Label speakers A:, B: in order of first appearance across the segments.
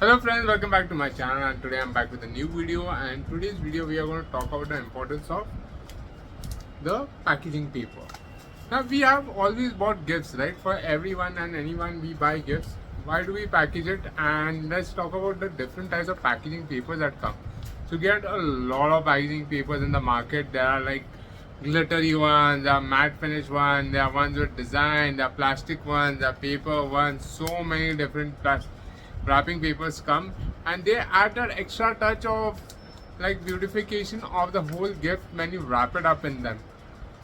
A: Hello friends, welcome back to my channel, and today I'm back with a new video. And today's video we are going to talk about the importance of the packaging paper. Now we have always bought gifts, right? For everyone and anyone we buy gifts. Why do we package it? And let's talk about the different types of packaging papers that come. So you get a lot of packaging papers in the market. There are like glittery ones, there are matte finish ones, there are ones with design, there are plastic ones, there are paper ones, so many different wrapping papers come, and they add that extra touch of like beautification of the whole gift when you wrap it up in them.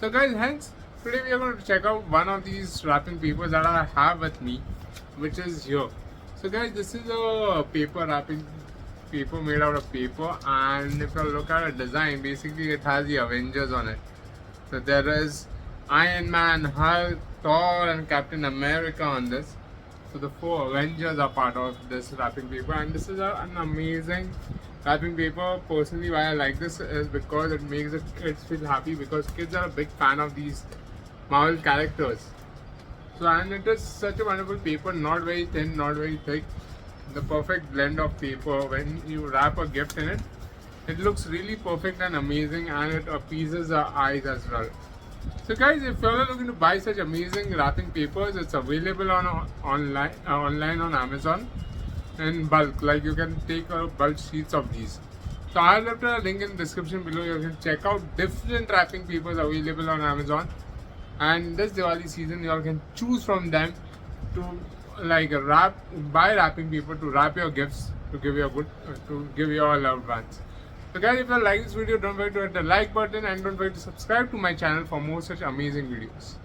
A: So guys, hence today we are going to check out one of these wrapping papers that I have with me, which is here. So guys, this is a paper wrapping paper made out of paper, and if you look at a design, basically it has the Avengers on it. So there is Iron Man, Hulk, Thor and Captain America on this. So the 4 Avengers are part of this wrapping paper, and this is an amazing wrapping paper. Personally, why I like this is because it makes the kids feel happy, because kids are a big fan of these Marvel characters. So, and it is such a wonderful paper, not very thin, not very thick. The perfect blend of paper. When you wrap a gift in it, it looks really perfect and amazing, and it appeases our eyes as well. So guys, if you're looking to buy such amazing wrapping papers, it's available on online on Amazon in bulk. Like you can take bulk sheets of these. So I'll left a link in the description below. You can check out different wrapping papers available on Amazon. And this Diwali season, you all can choose from them to like buy wrapping paper to wrap your gifts to give your loved ones. So guys, if you like this video, don't forget to hit the like button and don't forget to subscribe to my channel for more such amazing videos.